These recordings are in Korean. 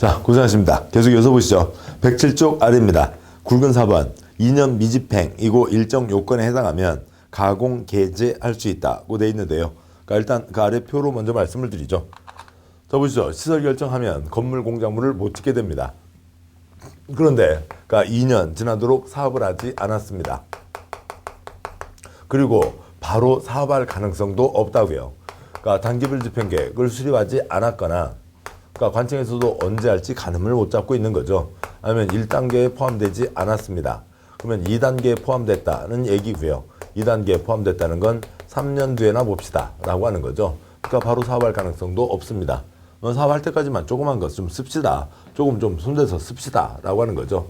자, 고생하셨습니다. 계속 이어서 보시죠. 107쪽 아래입니다. 굵은 4번 2년 미집행이고 일정 요건에 해당하면 가공 개제할 수 있다고 돼 있는데요. 그러니까 일단 그 아래 표로 먼저 말씀을 드리죠. 자, 보시죠. 시설 결정하면 건물 공작물을 못 짓게 됩니다. 그런데 그러니까 2년 지나도록 사업을 하지 않았습니다. 그리고 바로 사업할 가능성도 없다고요. 그러니까 단기별 집행 계획을 수립하지 않았거나 그러니까 관청에서도 언제 할지 가늠을 못 잡고 있는 거죠. 아니면 1단계에 포함되지 않았습니다. 그러면 2단계에 포함됐다는 얘기고요. 2단계에 포함됐다는 건 3년 뒤에나 봅시다 라고 하는 거죠. 그러니까 바로 사업할 가능성도 없습니다. 사업할 때까지만 조그만 것 좀 씁시다. 조금 좀 손대서 씁시다 라고 하는 거죠.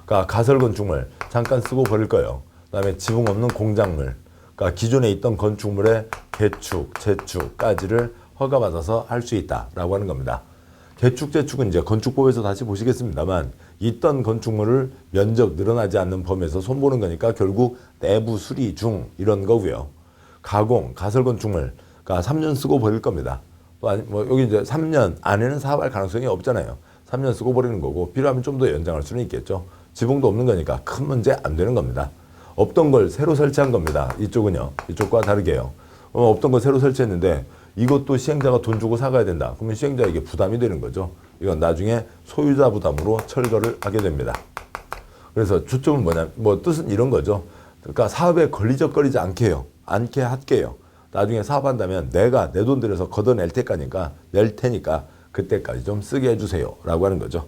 그러니까 가설 건축물 잠깐 쓰고 버릴 거예요. 그 다음에 지붕 없는 공작물, 그러니까 기존에 있던 건축물의 개축, 재축까지를 허가받아서 할 수 있다라고 하는 겁니다. 개축, 재축은 이제 건축법에서 다시 보시겠습니다만 있던 건축물을 면적 늘어나지 않는 범위에서 손보는 거니까 결국 내부 수리 중 이런 거고요. 가공, 가설 건축물, 그러니까 3년 쓰고 버릴 겁니다. 또 아니, 뭐 여기 이제 3년 안에는 사업할 가능성이 없잖아요. 3년 쓰고 버리는 거고 필요하면 좀 더 연장할 수는 있겠죠. 지붕도 없는 거니까 큰 문제 안 되는 겁니다. 없던 걸 새로 설치한 겁니다. 이쪽은요. 이쪽과 다르게요. 없던 걸 새로 설치했는데 이것도 시행자가 돈 주고 사가야 된다. 그러면 시행자에게 부담이 되는 거죠. 이건 나중에 소유자 부담으로 철거를 하게 됩니다. 그래서 초점은 뭐냐, 뭐 뜻은 이런 거죠. 그러니까 사업에 걸리적거리지 않게 할게요. 나중에 사업한다면 내가 내 돈 들여서 걷어낼 테니까 그때까지 좀 쓰게 해주세요 라고 하는 거죠.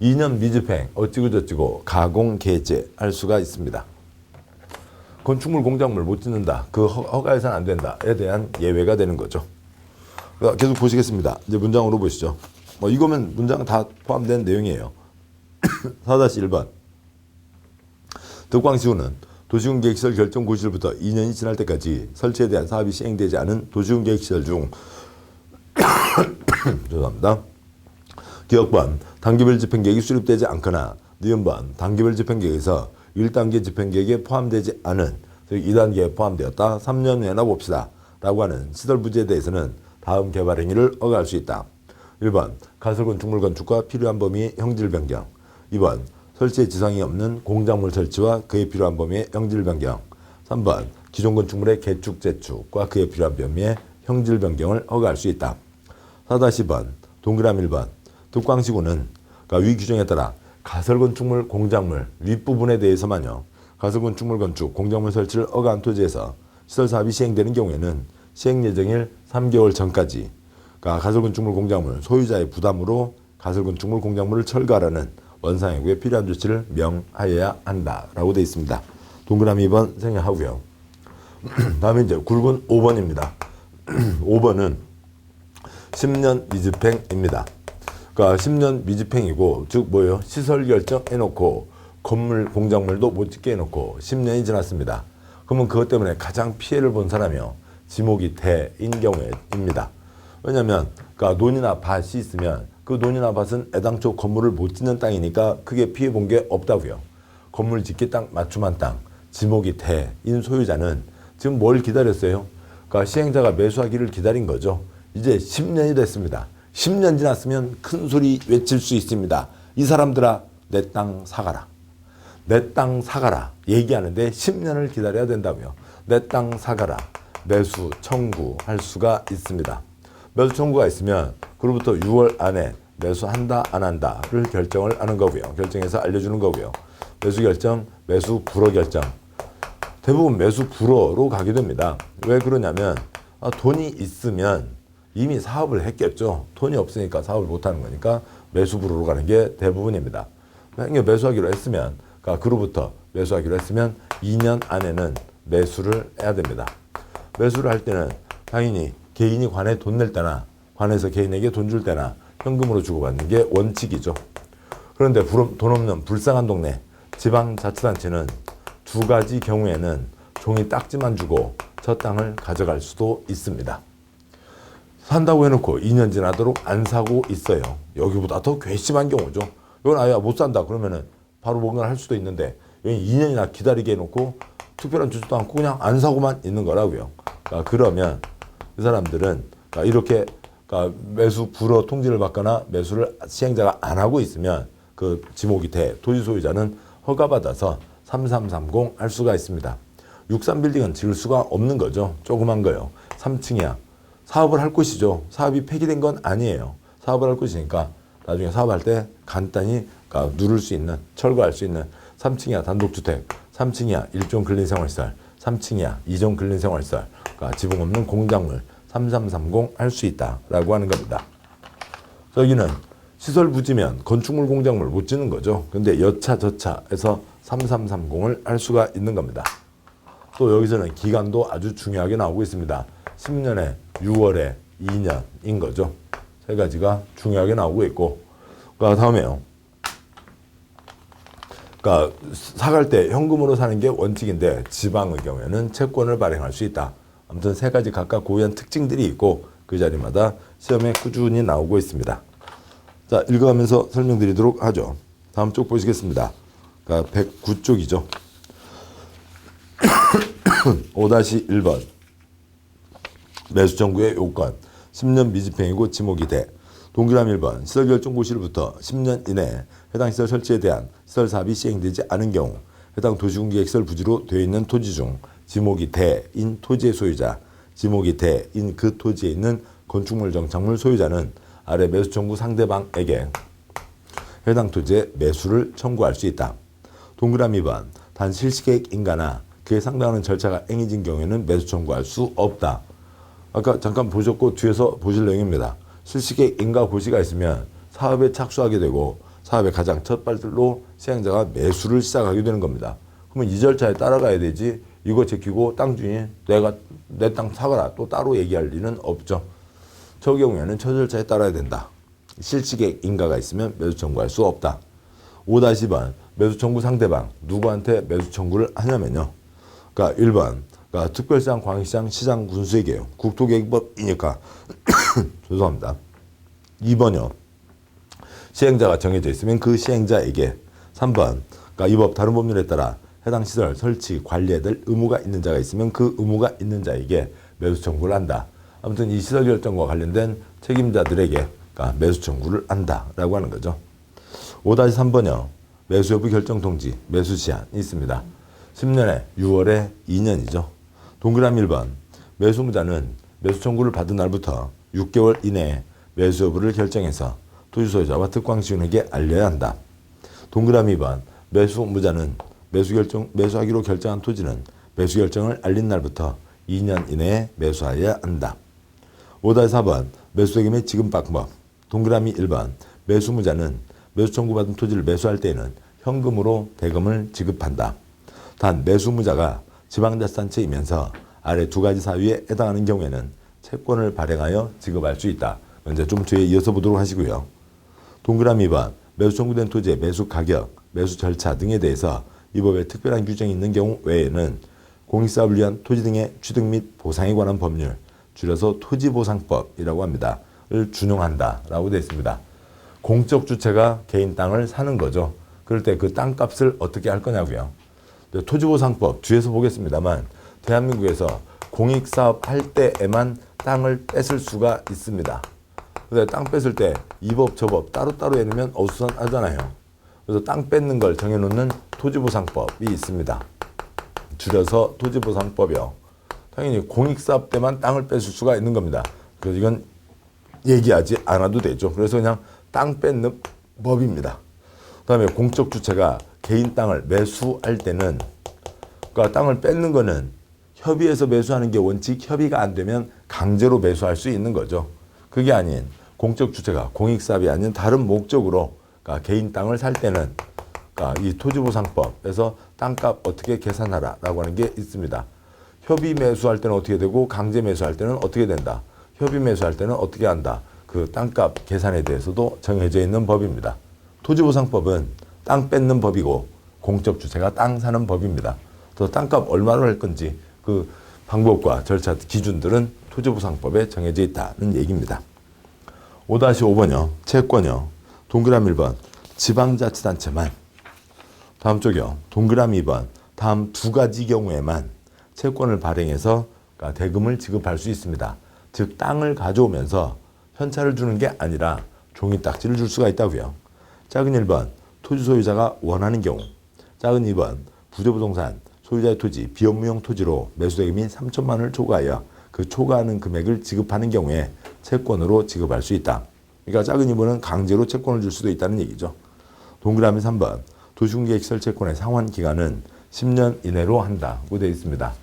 2년 미집행 어찌고 저찌고 가공 개제할 수가 있습니다. 건축물 공작물 못 짓는다, 그 허가해서는 안 된다에 대한 예외가 되는 거죠. 계속 보시겠습니다. 이제 문장으로 보시죠. 이거면 문장 다 포함된 내용이에요. 4-1번 덕광시구는 도시군계획시설 결정 고시일부터 2년이 지날 때까지 설치에 대한 사업이 시행되지 않은 도시군계획시설 중 죄송합니다. 기억번 단기별 집행계획이 수립되지 않거나 니은번 단기별 집행계획에서 1단계 집행계획에 포함되지 않은 즉 2단계에 포함되었다 3년 후에나 봅시다 라고 하는 시설 부지에 대해서는 다음 개발 행위를 허가할 수 있다. 1번 가설 건축물 건축과 필요한 범위의 형질 변경. 2번 설치에 지장이 없는 공작물 설치와 그에 필요한 범위의 형질 변경. 3번 기존 건축물의 개축, 재축과 그에 필요한 범위의 형질 변경을 허가할 수 있다. 4-10번 동그라미 1번 덕광시구는 그러니까 위 규정에 따라 가설 건축물 공작물 윗부분에 대해서만요. 가설 건축물 건축 공작물 설치를 허가한 토지에서 시설 사업이 시행되는 경우에는 시행 예정일 3개월 전까지 그러니까 가설 건축물 공작물 소유자의 부담으로 가설 건축물 공작물을 철거하라는 원상회고에 필요한 조치를 명하여야 한다라고 되어 있습니다. 동그라미 2번 생략하고요. 다음에 이제 굵은 5번입니다. 5번은 10년 미집행입니다. 그러니까 10년 미집행이고 즉 뭐예요? 시설 결정 해놓고 건물 공작물도 못 짓게 해놓고 10년이 지났습니다. 그러면 그것 때문에 가장 피해를 본 사람이요. 지목이 대인 경우입니다. 왜냐하면 그러니까 논이나 밭이 있으면 그 논이나 밭은 애당초 건물을 못 짓는 땅이니까 크게 피해 본 게 없다고요. 건물 짓기 땅 맞춤한 땅 지목이 대인 소유자는 지금 뭘 기다렸어요? 그러니까 시행자가 매수하기를 기다린 거죠. 이제 10년이 됐습니다. 10년 지났으면 큰 소리 외칠 수 있습니다. 이 사람들아 내 땅 사가라. 내 땅 사가라 얘기하는데 10년을 기다려야 된다고요. 내 땅 사가라. 매수 청구할 수가 있습니다. 매수 청구가 있으면 그로부터 6월 안에 매수한다 안 한다를 결정을 하는 거고요. 결정해서 알려주는 거고요. 매수 결정, 매수 불허 결정. 대부분 매수 불허로 가게 됩니다. 왜 그러냐면 돈이 있으면 이미 사업을 했겠죠. 돈이 없으니까 사업을 못하는 거니까 매수 불허로 가는 게 대부분입니다. 매수하기로 했으면 그러니까 그로부터 매수하기로 했으면 2년 안에는 매수를 해야 됩니다. 매수를 할 때는 당연히 개인이 관에 돈 낼 때나 관에서 개인에게 돈 줄 때나 현금으로 주고받는 게 원칙이죠. 그런데 돈 없는 불쌍한 동네 지방자치단체는 두 가지 경우에는 종이 딱지만 주고 저 땅을 가져갈 수도 있습니다. 산다고 해놓고 2년 지나도록 안 사고 있어요. 여기보다 더 괘씸한 경우죠. 이건 아예 못 산다 그러면은 바로 뭔가를 할 수도 있는데 2년이나 기다리게 해놓고 특별한 조치도 않고 그냥 안 사고만 있는 거라고요. 그러면 이 사람들은 이렇게 그러니까 매수 불허 통지를 받거나 매수를 시행자가 안 하고 있으면 그 지목이 돼 토지 소유자는 허가받아서 3330 할 수가 있습니다. 63빌딩은 지을 수가 없는 거죠. 조그만 거요. 3층이야. 사업을 할 곳이죠. 사업이 폐기된 건 아니에요. 사업을 할 곳이니까 나중에 사업할 때 간단히 그러니까 누를 수 있는, 철거할 수 있는 3층이야 단독주택, 3층이야 1종 근린생활시설, 3층이야 2종 근린생활시설, 그러니까 지붕 없는 공작물 3330 할 수 있다라고 하는 겁니다. 저기는 시설 부지면 건축물 공작물 못 짓는 거죠. 근데 여차 저차에서 3330을 할 수가 있는 겁니다. 또 여기서는 기간도 아주 중요하게 나오고 있습니다. 10년에 6월에 2년인 거죠. 세 가지가 중요하게 나오고 있고, 그러니까 다음에요. 그러니까 사갈 때 현금으로 사는 게 원칙인데 지방의 경우에는 채권을 발행할 수 있다. 아무튼 세 가지 각각 고유한 특징들이 있고 그 자리마다 시험에 꾸준히 나오고 있습니다. 자, 읽어가면서 설명드리도록 하죠. 다음 쪽 보시겠습니다. 그러니까 109쪽이죠. 5-1번 매수 청구의 요건 10년 미집행이고 지목이 돼. 동그라미 1번 시설결정고시로부터 10년 이내에 해당 시설 설치에 대한 시설 사업이 시행되지 않은 경우 해당 도시공기시설 부지로 되어 있는 토지 중 지목이 대인 토지의 소유자, 지목이 대인 그 토지에 있는 건축물 정착물 소유자는 아래 매수 청구 상대방에게 해당 토지의 매수를 청구할 수 있다. 동그라미 2번 단 실시계획 인가나 그에 상당하는 절차가 행해진 경우에는 매수 청구할 수 없다. 아까 잠깐 보셨고 뒤에서 보실 내용입니다. 실시계획 인가 고시가 있으면 사업에 착수하게 되고 사업의 가장 첫 발로 시행자가 매수를 시작하게 되는 겁니다. 그러면 이 절차에 따라가야 되지 이거 제키고 땅 주인이 내가 내 땅 사거라 또 따로 얘기할 리는 없죠. 저 경우에는 첫 절차에 따라야 된다. 실시계획 인가가 있으면 매수 청구할 수 없다. 5-2번 매수 청구 상대방 누구한테 매수 청구를 하냐면요. 그러니까 1번 그러니까 특별시장, 광역시장, 시장, 군수에게요. 국토계획법이니까 죄송합니다. 2번요. 시행자가 정해져 있으면 그 시행자에게. 3번 그러니까 이 법 다른 법률에 따라 해당 시설 설치 관리해야 될 의무가 있는 자가 있으면 그 의무가 있는 자에게 매수 청구를 한다. 아무튼 이 시설 결정과 관련된 책임자들에게 그러니까 매수 청구를 한다라고 하는 거죠. 5-3번요. 매수 여부 결정 통지, 매수 시한이 있습니다. 10년에 6월에 2년이죠. 동그라미 1번 매수무자는 매수 청구를 받은 날부터 6개월 이내에 매수 여부를 결정해서 토지소유자와 특광시군에게 알려야 한다. 동그라미 2번 매수무자는 매수하기로 결정한 토지는 매수 결정을 알린 날부터 2년 이내에 매수하여야 한다. 5-4번 매수責의 및 지급 방법. 동그라미 1번 매수무자는 매수 청구받은 토지를 매수할 때에는 현금으로 대금을 지급한다. 단 매수무자가 지방자치단체이면서 아래 두 가지 사유에 해당하는 경우에는 채권을 발행하여 지급할 수 있다. 이제 좀 뒤에 이어서 보도록 하시고요. 동그라미 2번 매수 청구된 토지의 매수 가격, 매수 절차 등에 대해서 이 법에 특별한 규정이 있는 경우 외에는 공익사업을 위한 토지 등의 취득 및 보상에 관한 법률, 줄여서 토지보상법이라고 합니다. 을 준용한다라고 되어 있습니다. 공적 주체가 개인 땅을 사는 거죠. 그럴 때 그 땅값을 어떻게 할 거냐고요. 토지보상법 뒤에서 보겠습니다만 대한민국에서 공익사업 할 때에만 땅을 뺏을 수가 있습니다. 근데 땅 뺏을 때 이 법 저 법 따로따로 해놓으면 어수선하잖아요. 그래서 땅 뺏는 걸 정해놓는 토지보상법이 있습니다. 줄여서 토지보상법이요. 당연히 공익사업 때만 땅을 뺏을 수가 있는 겁니다. 그래서 이건 얘기하지 않아도 되죠. 그래서 그냥 땅 뺏는 법입니다. 그 다음에 공적 주체가 개인 땅을 매수할 때는 그러니까 땅을 뺏는 거는 협의해서 매수하는 게 원칙, 협의가 안 되면 강제로 매수할 수 있는 거죠. 그게 아닌 공적 주체가 공익사업이 아닌 다른 목적으로 그러니까 개인 땅을 살 때는 그러니까 이 토지보상법에서 땅값 어떻게 계산하라라고 하는 게 있습니다. 협의 매수할 때는 어떻게 되고 강제 매수할 때는 어떻게 된다. 협의 매수할 때는 어떻게 한다. 그 땅값 계산에 대해서도 정해져 있는 법입니다. 토지보상법은 땅 뺏는 법이고 공적 주체가 땅 사는 법입니다. 또 땅값 얼마로 할 건지 그 방법과 절차 기준들은 토지보상법에 정해져 있다는 얘기입니다. 5-5번요. 채권요. 동그라미 1번 지방자치단체만. 다음 쪽이요. 동그라미 2번 다음 두 가지 경우에만 채권을 발행해서 대금을 지급할 수 있습니다. 즉 땅을 가져오면서 현찰을 주는 게 아니라 종이 딱지를 줄 수가 있다고요. 작은 1번 토지 소유자가 원하는 경우, 작은 2번 부재부동산 소유자의 토지 비업무용 토지로 매수대금이 3천만 원을 초과하여 그 초과하는 금액을 지급하는 경우에 채권으로 지급할 수 있다. 그러니까 작은 2번은 강제로 채권을 줄 수도 있다는 얘기죠. 동그라미 3번 도시공개시설 채권의 상환 기간은 10년 이내로 한다고 되어 있습니다.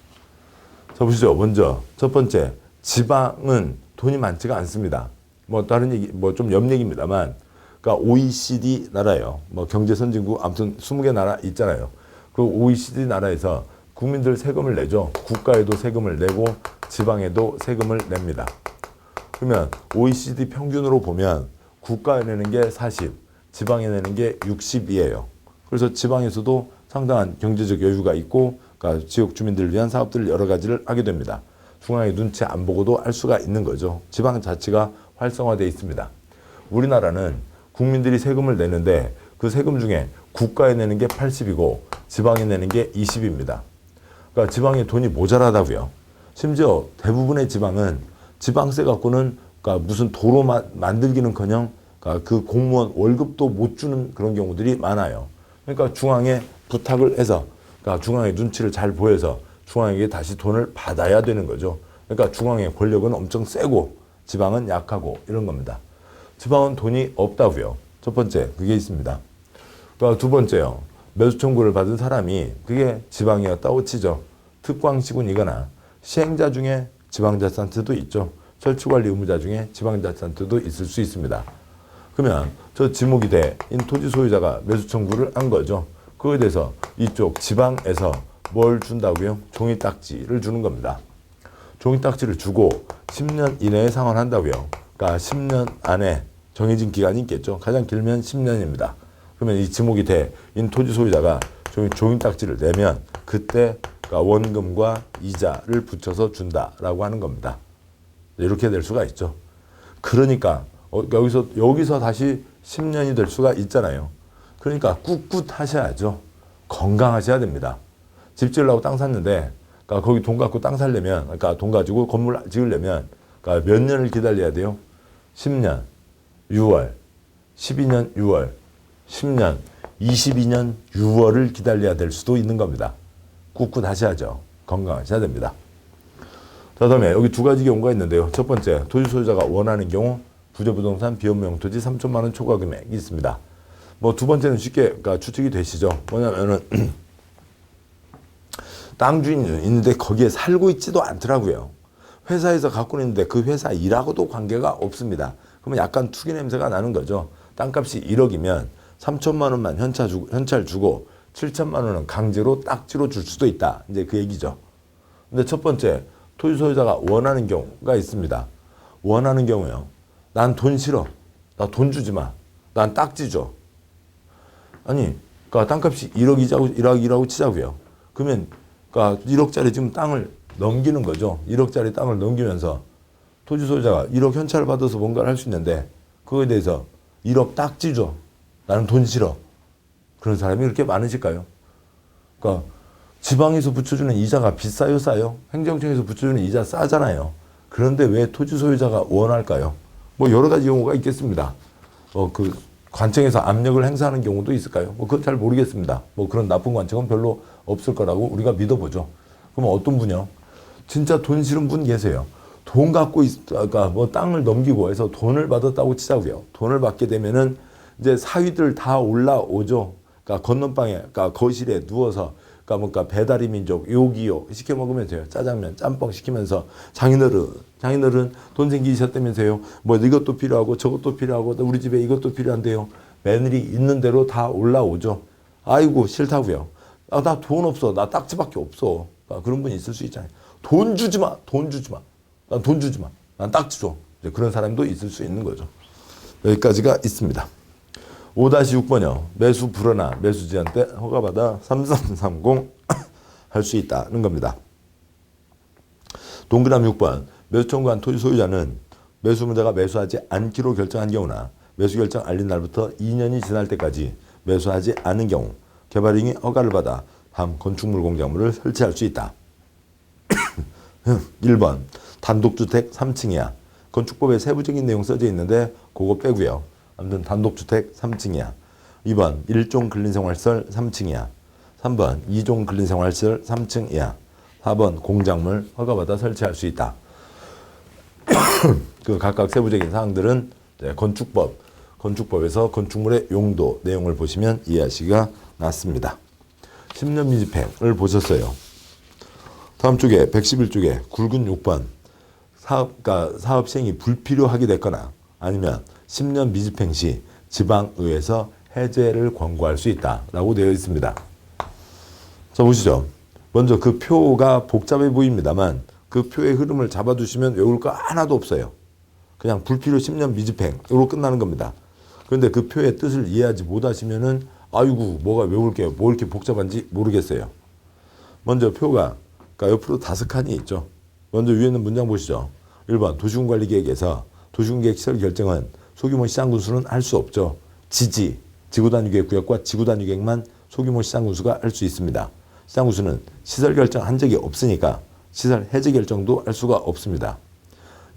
자, 보시죠. 먼저 첫 번째, 지방은 돈이 많지가 않습니다. 뭐 다른 얘기, 뭐 좀 옆 얘기입니다만, 그러니까 OECD 나라예요. 뭐 경제 선진국 아무튼 20개 나라 있잖아요. 그 OECD 나라에서 국민들 세금을 내죠. 국가에도 세금을 내고 지방에도 세금을 냅니다. 그러면 OECD 평균으로 보면 국가에 내는 게 40, 지방에 내는 게 60이에요. 그래서 지방에서도 상당한 경제적 여유가 있고, 그러니까 지역 주민들을 위한 사업들을 여러 가지를 하게 됩니다. 중앙의 눈치 안 보고도 할 수가 있는 거죠. 지방 자치가 활성화되어 있습니다. 우리나라는 국민들이 세금을 내는데 그 세금 중에 국가에 내는 게 80이고 지방에 내는 게 20입니다. 그러니까 지방에 돈이 모자라다고요. 심지어 대부분의 지방은 지방세 갖고는 그러니까 무슨 도로 만들기는커녕 그러니까 그 공무원 월급도 못 주는 그런 경우들이 많아요. 그러니까 중앙에 부탁을 해서, 그러니까 중앙의 눈치를 잘 보여서 중앙에게 다시 돈을 받아야 되는 거죠. 그러니까 중앙의 권력은 엄청 세고 지방은 약하고 이런 겁니다. 지방은 돈이 없다고요. 첫 번째, 그게 있습니다. 그러니까 두 번째요. 매수 청구를 받은 사람이 그게 지방이었다고 치죠. 특광시군이거나 시행자 중에 지방자치단체도 있죠. 철치관리 의무자 중에 지방자치단체도 있을 수 있습니다. 그러면 저 지목이 돼인 토지 소유자가 매수 청구를 한 거죠. 그거에 대해서 이쪽 지방에서 뭘 준다고요? 종이 딱지를 주는 겁니다. 종이 딱지를 주고 10년 이내에 상환한다고요. 그러니까 10년 안에 정해진 기간이 있겠죠. 가장 길면 10년입니다. 그러면 이 지목이 돼인 토지 소유자가 종이 딱지를 내면 그때 그러니까 원금과 이자를 붙여서 준다라고 하는 겁니다. 이렇게 될 수가 있죠. 그러니까 여기서 다시 10년이 될 수가 있잖아요. 그러니까 꿋꿋하셔야죠. 건강하셔야 됩니다. 집 지으려고 땅 샀는데, 그러니까 거기 돈 갖고 땅 살려면, 그러니까 돈 가지고 건물 지으려면, 그러니까 몇 년을 기다려야 돼요? 10년, 6월, 12년 6월, 10년, 22년 6월을 기다려야 될 수도 있는 겁니다. 꿋꿋하셔야죠. 건강하셔야 됩니다. 자, 다음에 여기 두 가지 경우가 있는데요. 첫 번째, 토지 소유자가 원하는 경우 부재부동산 비업무용 토지 3천만 원 초과 금액이 있습니다. 뭐 두 번째는 쉽게 그러니까 추측이 되시죠. 뭐냐면은 땅 주인이 있는데 거기에 살고 있지도 않더라고요. 회사에서 갖고 있는데 그 회사 일하고도 관계가 없습니다. 그러면 약간 투기 냄새가 나는 거죠. 땅값이 1억이면 3천만 원만 현찰 주고 7천만 원은 강제로 딱지로 줄 수도 있다. 이제 그 얘기죠. 근데 첫 번째, 토지 소유자가 원하는 경우가 있습니다. 원하는 경우요. 난 돈 싫어. 나 돈 주지 마. 난 딱지 줘. 아니, 그러니까 땅값이 1억이라고 치자고요. 그러면 그러니까 1억짜리 지금 땅을 넘기는 거죠. 1억짜리 땅을 넘기면서 토지 소유자가 1억 현찰을 받아서 뭔가를 할 수 있는데 그거에 대해서 1억 딱지 줘. 나는 돈 싫어. 그런 사람이 그렇게 많으실까요? 그러니까 지방에서 붙여주는 이자가 비싸요, 싸요? 행정청에서 붙여주는 이자 싸잖아요. 그런데 왜 토지 소유자가 원할까요? 뭐 여러 가지 경우가 있겠습니다. 그 관청에서 압력을 행사하는 경우도 있을까요? 뭐 그건 잘 모르겠습니다. 뭐 그런 나쁜 관청은 별로 없을 거라고 우리가 믿어보죠. 그럼 어떤 분이요? 진짜 돈 싫은 분 계세요. 돈 갖고 그러니까 뭐 땅을 넘기고 해서 돈을 받았다고 치자고요. 돈을 받게 되면은 이제 사위들 다 올라오죠. 그러니까 건넌방에, 그러니까 거실에 누워서, 그러니까 배달의 민족, 요기요 시켜 먹으면 돼요. 짜장면, 짬뽕 시키면서 장인어른 돈 생기셨다면서요. 뭐 이것도 필요하고 저것도 필요하고 우리 집에 이것도 필요한데요. 며느리 있는 대로 다 올라오죠. 아이고 싫다고요. 아, 나 돈 없어. 나 딱지밖에 없어. 그러니까 그런 분이 있을 수 있잖아요. 돈 주지 마. 돈 주지 마. 난 돈 주지 마. 난 딱지 줘. 이제 그런 사람도 있을 수 있는 거죠. 여기까지가 있습니다. 5-6번이요. 매수 불허나 매수제한 때 허가받아 3330 할 수 있다는 겁니다. 동그라미 6번. 매수 청구한 토지 소유자는 매수무자가 매수하지 않기로 결정한 경우나 매수 결정 알린 날부터 2년이 지날 때까지 매수하지 않은 경우 개발인이 허가를 받아 다음 건축물 공작물을 설치할 수 있다. 1번. 단독주택 3층이야. 건축법에 세부적인 내용 써져 있는데 그거 빼고요. 아무튼 단독주택 3층이야. 2번 1종 근린생활시설 3층이야. 3번 2종 근린생활시설 3층 이하. 4번 공작물 허가받아 설치할 수 있다. 그 각각 세부적인 사항들은 건축법에서 건축물의 용도 내용을 보시면 이해하시기가 낫습니다. 10년 미집행을 보셨어요. 다음 쪽에 111쪽에 굵은 6번 사업 시행이 불필요하게 됐거나 아니면 10년 미집행 시 지방의회에서 해제를 권고할 수 있다라고 되어 있습니다. 자, 보시죠. 먼저 그 표가 복잡해 보입니다만 그 표의 흐름을 잡아두시면 외울 거 하나도 없어요. 그냥 불필요 10년 미집행으로 끝나는 겁니다. 그런데 그 표의 뜻을 이해하지 못하시면은 아이고 뭐가 외울 게 뭐 이렇게 복잡한지 모르겠어요. 먼저 표가 그러니까 옆으로 5칸이 있죠. 먼저 위에는 문장 보시죠. 1번 도시군관리계획에서 도시군계획 시설 결정은 소규모 시장군수는 할 수 없죠. 지구단위계획구역과 지구단위계획만 소규모 시장군수가 할 수 있습니다. 시장군수는 시설 결정한 적이 없으니까 시설 해제 결정도 할 수가 없습니다.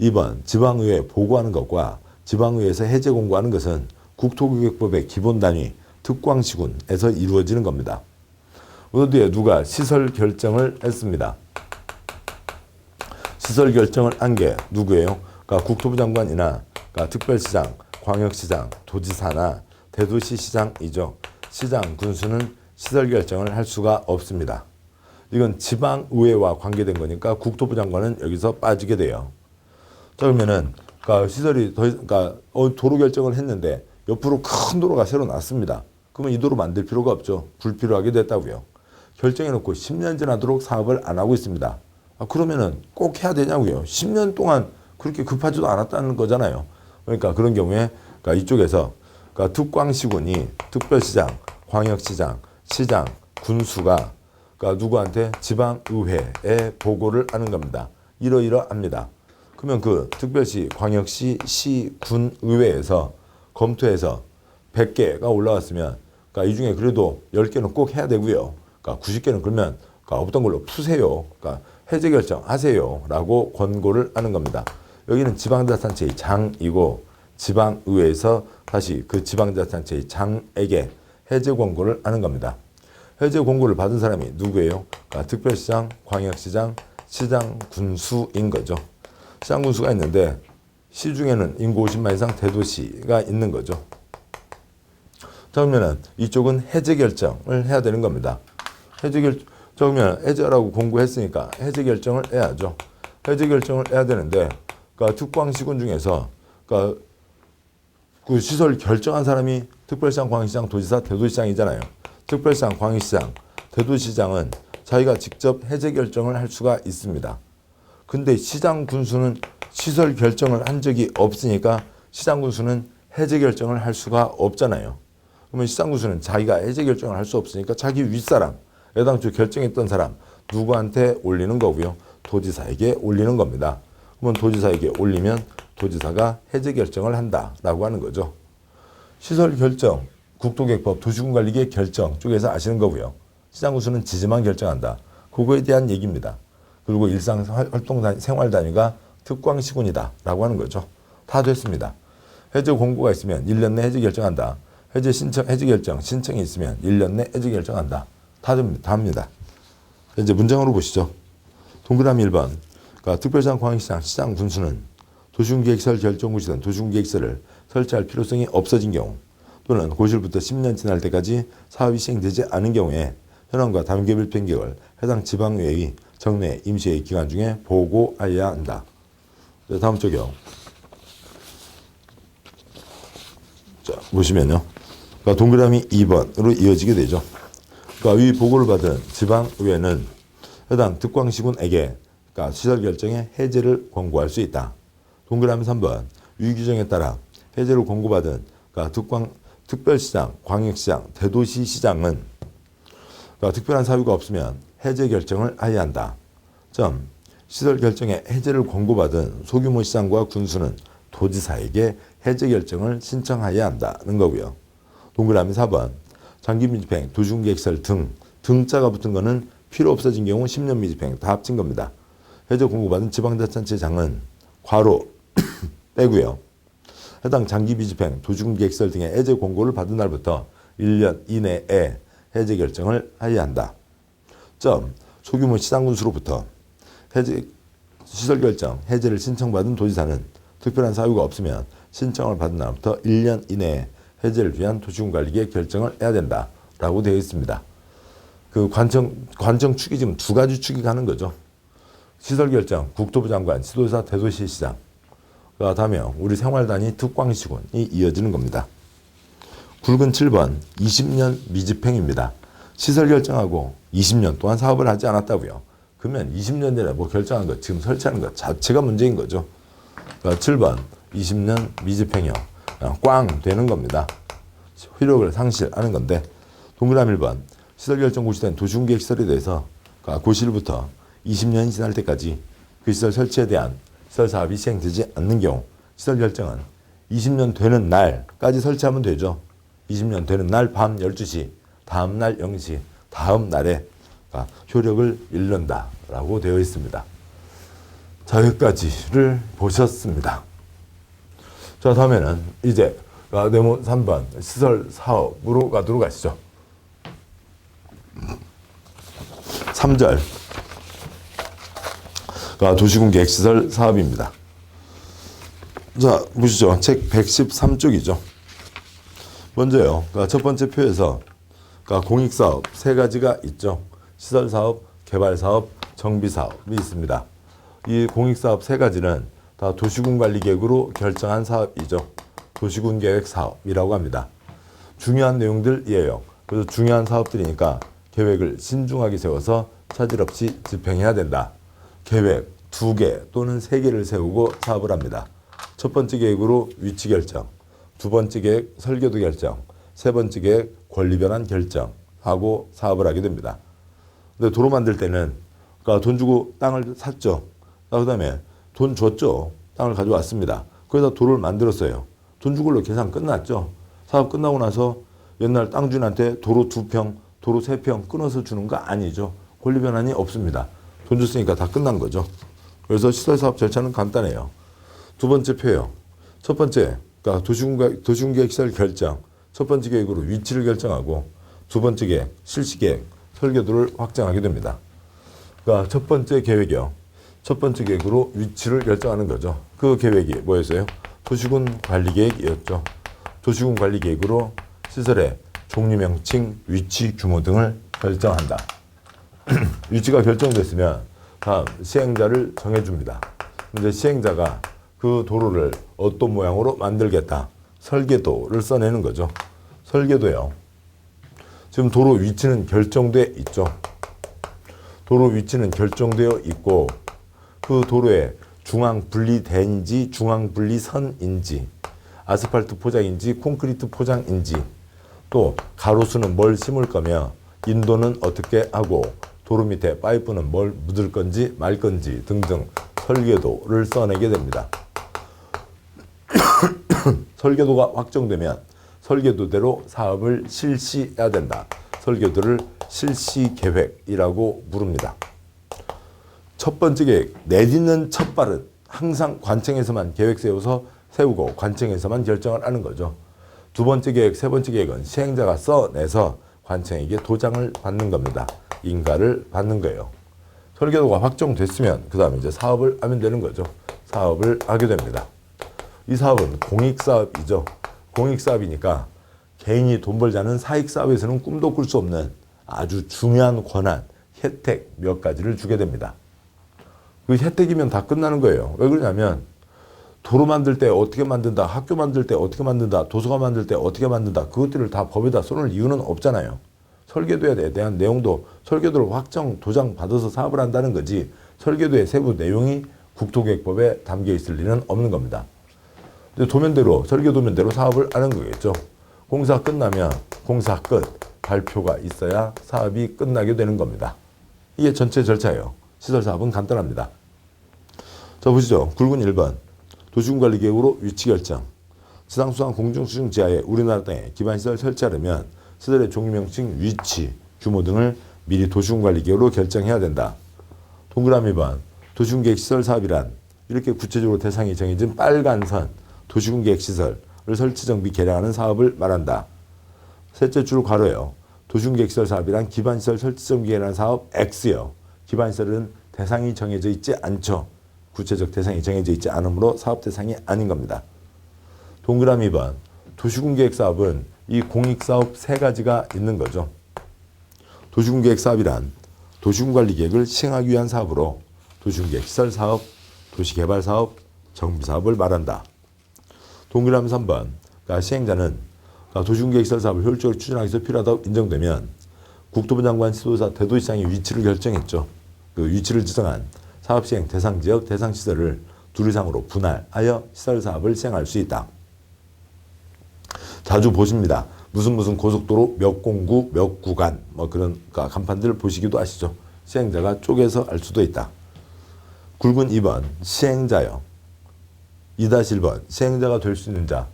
2번 지방의회에 보고하는 것과 지방의회에서 해제 공고하는 것은 국토교획법의 기본단위 특광시군에서 이루어지는 겁니다. 그 뒤에 누가 시설 결정을 했습니다. 시설 결정을 한 게 누구예요? 그러니까 국토부 장관이나 그러니까 특별시장, 광역시장, 도지사나 대도시시장이죠. 시장, 군수는 시설 결정을 할 수가 없습니다. 이건 지방의회와 관계된 거니까 국토부 장관은 여기서 빠지게 돼요. 자, 그러면은 그러니까 시설이 그러니까 도로 결정을 했는데 옆으로 큰 도로가 새로 났습니다. 그러면 이 도로 만들 필요가 없죠. 불필요하게 됐다고요. 결정해놓고 10년 지나도록 사업을 안 하고 있습니다. 그러면은 꼭 해야 되냐고요. 10년 동안 그렇게 급하지도 않았다는 거잖아요. 그러니까 그런 경우에 그러니까 이쪽에서 그러니까 특광시군이 특별시장, 광역시장, 시장, 군수가 그러니까 누구한테 지방의회에 보고를 하는 겁니다. 이러이러합니다. 그러면 그 특별시, 광역시, 시, 군 의회에서 검토해서 100개가 올라왔으면 그러니까 이 중에 그래도 10개는 꼭 해야 되고요. 그러니까 90개는 그러면 그러니까 없던 걸로 푸세요. 그러니까 해제 결정하세요. 라고 권고를 하는 겁니다. 여기는 지방자치단체의 장이고 지방의회에서 다시 그 지방자치단체의 장에게 해제 권고를 하는 겁니다. 해제 권고를 받은 사람이 누구예요? 그러니까 특별시장, 광역시장, 시장, 군수인 거죠. 시장, 군수가 있는데 시 중에는 인구 50만 이상 대도시가 있는 거죠. 자, 그러면 이쪽은 해제 결정을 해야 되는 겁니다. 그러면 해제라고 공고했으니까 해제 결정을 해야죠. 해제 결정을 해야 되는데 그러니까 특광시군 중에서 그러니까 그 시설 결정한 사람이 특별시장, 광역시장, 도지사, 대도시장이잖아요. 특별시장, 광역시장, 대도시장은 자기가 직접 해제 결정을 할 수가 있습니다. 근데 시장, 군수는 시설 결정을 한 적이 없으니까 시장, 군수는 해제 결정을 할 수가 없잖아요. 그러면 시장, 군수는 자기가 해제 결정을 할 수 없으니까 자기 윗사람, 애당초 결정했던 사람 누구한테 올리는 거고요. 도지사에게 올리는 겁니다. 그러면 도지사에게 올리면 도지사가 해제 결정을 한다라고 하는 거죠. 시설 결정, 국토계획법, 도시군관리계획 결정 쪽에서 아시는 거고요. 시장, 군수는 지지만 결정한다. 그거에 대한 얘기입니다. 그리고 일상 활동 생활 단위가 특광시군이다 라고 하는 거죠. 다 됐습니다. 해제 공고가 있으면 1년 내 해제 결정한다. 해제 결정 신청이 있으면 1년 내 해제 결정한다. 다 합니다. 이제 문장으로 보시죠. 동그라미 1번. 그러니까 특별시장, 광역시장, 시장, 군수는 도시군계획시설 결정구시든 도시군계획시설을 설치할 필요성이 없어진 경우 또는 고시로부터 10년 지날 때까지 사업이 시행되지 않은 경우에 현황과 단계별 변경을 해당 지방의회의 정례 임시회의 기간 중에 보고해야 한다. 다음 쪽이요. 자, 보시면요. 그러니까 동그라미 2번으로 이어지게 되죠. 그러니까 위 보고를 받은 지방의회는 해당 특광시군에게 그러니까 시설 결정의 해제를 권고할 수 있다. 동그라미 3번 위 규정에 따라 해제를 권고받은 그러니까 특별시장, 광역시장, 대도시시장은 그러니까 특별한 사유가 없으면 해제 결정을 해야 한다. 점. 시설 결정에 해제를 권고받은 소규모 시장과 군수는 도지사에게 해제 결정을 신청해야 한다는 거고요. 동그라미 4번 장기 미집행, 도시군계획시설 등자가 붙은 거는 필요 없어진 경우 10년 미집행 다 합친 겁니다. 해제 권고받은 지방자치단체장은 괄호 빼고요. 해당 장기비집행, 도시군계획시설 등의 해제 공고를 받은 날부터 1년 이내에 해제 결정을 하여야 한다. 점, 소규모 시장군수로부터 해제 시설 결정, 해제를 신청받은 도지사는 특별한 사유가 없으면 신청을 받은 날부터 1년 이내에 해제를 위한 도시군관리계획 결정을 해야 된다라고 되어 있습니다. 그 관청 축이 지금 두 가지 축이 가는 거죠. 시설 결정, 국토부 장관, 시도지사, 대도시시장. 다음에 우리 생활단위 특광시군이 이어지는 겁니다. 굵은 7번 20년 미집행입니다. 시설 결정하고 20년 동안 사업을 하지 않았다고요. 그러면 20년 전에 뭐 결정한 것, 지금 설치하는 것 자체가 문제인 거죠. 7번 20년 미집행이요. 꽝 되는 겁니다. 효력을 상실하는 건데, 동그라미 1번 시설 결정 고시된 도시군계획 시설에 대해서 고시일부터 20년이 지날 때까지 그 시설 설치에 대한 시설 사업이 시행되지 않는 경우 시설 결정은 20년 되는 날까지 설치하면 되죠. 20년 되는 날 밤 12시, 다음 날 0시, 다음 날에 효력을 잃는다라고 되어 있습니다. 자, 여기까지를 보셨습니다. 자, 다음에는 이제 네모 3번 시설 사업으로 가도록 하시죠. 3절 도시군계획시설 사업입니다. 자, 보시죠. 책 113쪽이죠. 먼저요. 첫 번째 표에서 공익사업 세 가지가 있죠. 시설사업, 개발사업, 정비사업이 있습니다. 이 공익사업 세 가지는 다 도시군관리계획으로 결정한 사업이죠. 도시군계획 사업이라고 합니다. 중요한 내용들이에요. 그래서 중요한 사업들이니까 계획을 신중하게 세워서 차질 없이 집행해야 된다. 계획 2개 또는 3개를 세우고 사업을 합니다. 첫 번째 계획으로 위치 결정, 두 번째 계획 설계도 결정, 세 번째 계획 권리 변환 결정하고 사업을 하게 됩니다. 근데 도로 만들 때는 돈 주고 땅을 샀죠. 그 다음에 돈 줬죠. 땅을 가져왔습니다. 거기다 도로를 만들었어요. 돈 준 걸로 계산 끝났죠. 사업 끝나고 나서 옛날 땅 주인한테 도로 2평, 도로 3평 끊어서 주는 거 아니죠. 권리 변환이 없습니다. 돈 줬으니까 다 끝난 거죠. 그래서 시설사업 절차는 간단해요. 두 번째 표요. 첫 번째, 도시군계획 시설 결정. 첫 번째 계획으로 위치를 결정하고 두 번째 계획, 실시계획, 설계도를 확정하게 됩니다. 첫 번째 계획이요. 첫 번째 계획으로 위치를 결정하는 거죠. 그 계획이 뭐였어요? 도시군관리계획이었죠. 도시군관리계획으로 시설의 종류, 명칭, 위치, 규모 등을 결정한다. 위치가 결정됐으면 다음 시행자를 정해줍니다. 이제 시행자가 그 도로를 어떤 모양으로 만들겠다. 설계도를 써내는 거죠. 설계도요. 지금 도로 위치는 결정돼 있죠. 도로 위치는 결정되어 있고 그 도로에 중앙 분리대인지 중앙 분리선인지 아스팔트 포장인지 콘크리트 포장인지 또 가로수는 뭘 심을 거며 인도는 어떻게 하고 도로 밑에 파이프는 뭘 묻을 건지 말 건지 등등 설계도를 써내게 됩니다. 설계도가 확정되면 설계도대로 사업을 실시해야 된다. 설계도를 실시계획이라고 부릅니다. 첫 번째 계획, 내딛는 첫 발은 항상 관청에서만 계획 세우고 관청에서만 결정을 하는 거죠. 두 번째 계획, 세 번째 계획은 시행자가 써내서 관청에게 도장을 받는 겁니다. 인가를 받는 거예요. 설계도가 확정됐으면 그 다음에 이제 사업을 하면 되는 거죠. 사업을 하게 됩니다. 이 사업은 공익사업이죠. 공익사업이니까 개인이 돈 벌자는 사익사업에서는 꿈도 꿀 수 없는 아주 중요한 권한, 혜택 몇 가지를 주게 됩니다. 그 혜택이면 다 끝나는 거예요. 왜 그러냐면 도로 만들 때 어떻게 만든다, 학교 만들 때 어떻게 만든다, 도서관 만들 때 어떻게 만든다, 그것들을 다 법에다 써놓을 이유는 없잖아요. 설계도에 대한 내용도 설계도를 확정, 도장 받아서 사업을 한다는 거지 설계도의 세부 내용이 국토계획법에 담겨 있을 리는 없는 겁니다. 도면대로, 설계도면대로 사업을 하는 거겠죠. 공사 끝나면 공사 끝, 발표가 있어야 사업이 끝나게 되는 겁니다. 이게 전체 절차예요. 시설사업은 간단합니다. 자, 보시죠. 굵은 1번. 도시군관리계획으로 위치결정. 지상수상 공중수중 지하에 우리나라 땅에 기반시설 설치하려면 시설의 종류명칭, 위치, 규모 등을 미리 도시군관리계획으로 결정해야 된다. 동그라미 번. 도시군계획 시설사업이란 이렇게 구체적으로 대상이 정해진 빨간 선 도시군계획시설을 설치 정비 개량하는 사업을 말한다. 셋째 줄 괄호예요. 도시군계획시설 사업이란 기반시설 설치 정비 개량하는 사업 X요. 기반시설은 대상이 정해져 있지 않죠. 구체적 대상이 정해져 있지 않으므로 사업 대상이 아닌 겁니다. 동그라미 2번. 도시군계획 사업은 이 공익사업 세 가지가 있는 거죠. 도시군계획 사업이란 도시군관리계획을 시행하기 위한 사업으로 도시군계획 시설 사업, 도시개발 사업, 정비 사업을 말한다. 동그라미 3번. 그러니까 시행자는 도시군계획 시설 사업을 효율적으로 추진하기 위해서 필요하다고 인정되면 국토부 장관 지도자 대도시장의 위치를 결정했죠. 그 위치를 지정한 사업 시행 대상 지역, 대상 시설을 둘 이상으로 분할하여 시설 사업을 시행할 수 있다. 자주 보십니다. 무슨 고속도로 몇 공구 몇 구간 뭐 그런 간판들 보시기도 하시죠. 시행자가 쪼개서 알 수도 있다. 굵은 2번 시행자요. 2-1번 시행자가 될 수 있는 자.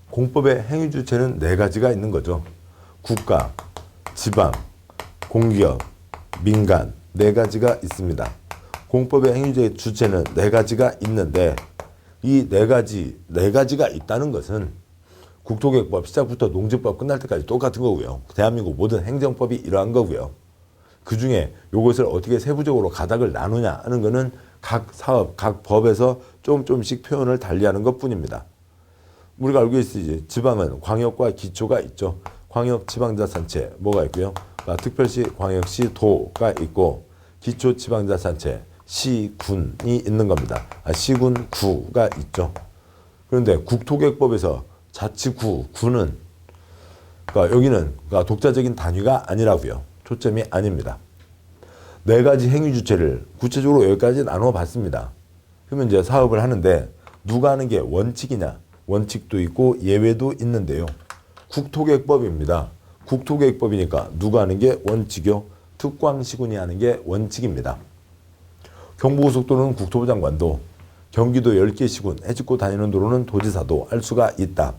공법의 행위 주체는 네 가지가 있는 거죠. 국가, 지방, 공기업, 민간 네 가지가 있습니다. 공법의 행위 주체는 네 가지가 있는데 이 네 가지가 있다는 것은 국토계획법 시작부터 농지법 끝날 때까지 똑같은 거고요. 대한민국 모든 행정법이 이러한 거고요. 그중에 이것을 어떻게 세부적으로 가닥을 나누냐 하는 것은 각 사업, 각 법에서 조금씩 표현을 달리하는 것뿐입니다. 우리가 알고 있듯이 지방은 광역과 기초가 있죠. 광역 지방자치단체 뭐가 있고요. 특별시, 광역시, 도가 있고 기초 지방자치단체 시, 군이 있는 겁니다. 시군, 구가 있죠. 그런데 국토계획법에서 자치구, 구는 여기는 독자적인 단위가 아니라고요. 초점이 아닙니다. 네 가지 행위 주체를 구체적으로 여기까지 나누어 봤습니다. 그러면 이제 사업을 하는데 누가 하는 게 원칙이냐? 원칙도 있고 예외도 있는데요. 국토계획법입니다. 국토계획법이니까 누가 하는 게 원칙이요? 특광시군이 하는 게 원칙입니다. 경부고속도로는 국토부 장관도, 경기도 10개 시군, 해집고 다니는 도로는 도지사도 할 수가 있다.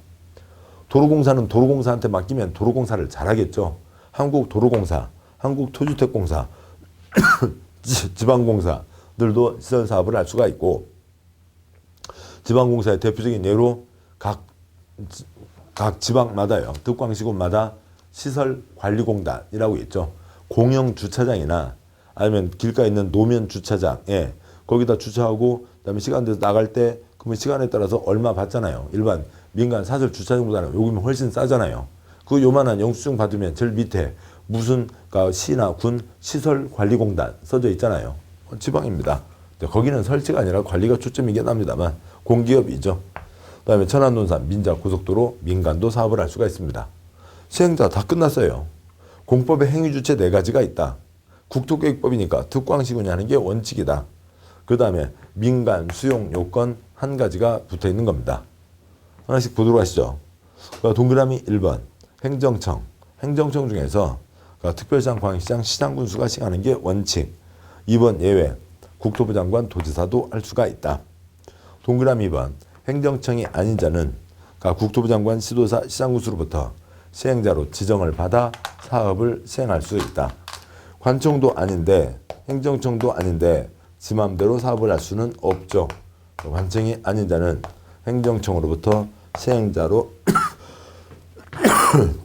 도로공사는 도로공사한테 맡기면 도로공사를 잘하겠죠. 한국도로공사, 한국토주택공사, 지방공사들도 시설사업을 할 수가 있고 지방공사의 대표적인 예로 각 지방마다요. 특광시군마다 시설관리공단이라고 있죠. 공영주차장이나 아니면 길가에 있는 노면주차장에 거기다 주차하고 그다음에 시간 돼서 나갈 때 그러면 시간에 따라서 얼마 받잖아요. 일반 민간 사설 주차장보다는 요금이 훨씬 싸잖아요. 그 요만한 영수증 받으면 제일 밑에 무슨 시나 군 시설관리공단 써져 있잖아요. 지방입니다. 거기는 설치가 아니라 관리가 초점이긴 합니다만 공기업이죠. 그다음에 천안, 논산, 민자, 고속도로, 민간도 사업을 할 수가 있습니다. 시행자 다 끝났어요. 공법의 행위 주체 네 가지가 있다. 국토계획법이니까 특광시군이 하는 게 원칙이다. 그 다음에 민간 수용 요건 한 가지가 붙어 있는 겁니다. 하나씩 보도록 하시죠. 동그라미 1번 행정청. 행정청 중에서 특별시장, 광역시장, 시장군수가 시행하는 게 원칙. 2번 예외. 국토부 장관, 도지사도 할 수가 있다. 동그라미 2번 행정청이 아닌 자는 국토부 장관, 시도사, 시장군수로부터 시행자로 지정을 받아 사업을 시행할 수 있다. 관청도 아닌데 행정청도 아닌데 지 맘대로 사업을 할 수는 없죠. 관청이 아닌 자는 행정청으로부터 시행자로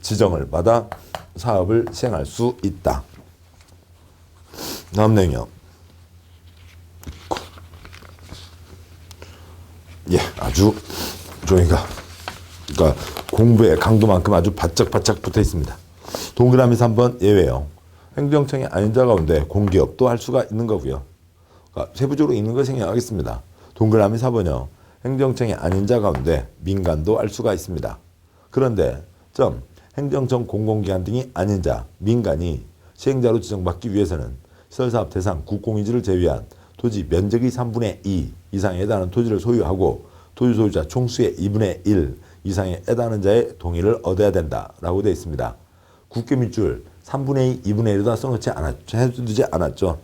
지정을 받아 사업을 시행할 수 있다. 다음 내용이요. 아주 그러니까 공부의 강도만큼 아주 바짝바짝 붙어 있습니다. 동그라미 3번 예외요. 행정청이 아닌 자 가운데 공기업도 할 수가 있는 거고요. 세부적으로 있는 거 생략하겠습니다. 동그라미 4번요. 행정청이 아닌 자 가운데 민간도 할 수가 있습니다. 그런데 행정청 공공기관 등이 아닌 자, 민간이 시행자로 지정받기 위해서는 시설사업 대상 국공유지를 제외한 토지 면적의 3분의 2 이상에 해당하는 토지를 소유하고 토지 소유자 총수의 2분의 1 이상에 해당하는 자의 동의를 얻어야 된다라고 되어 있습니다. 국계 밑줄 3분의 2, 2분의 1에다 써놓지 않았죠. 해두지 않았죠.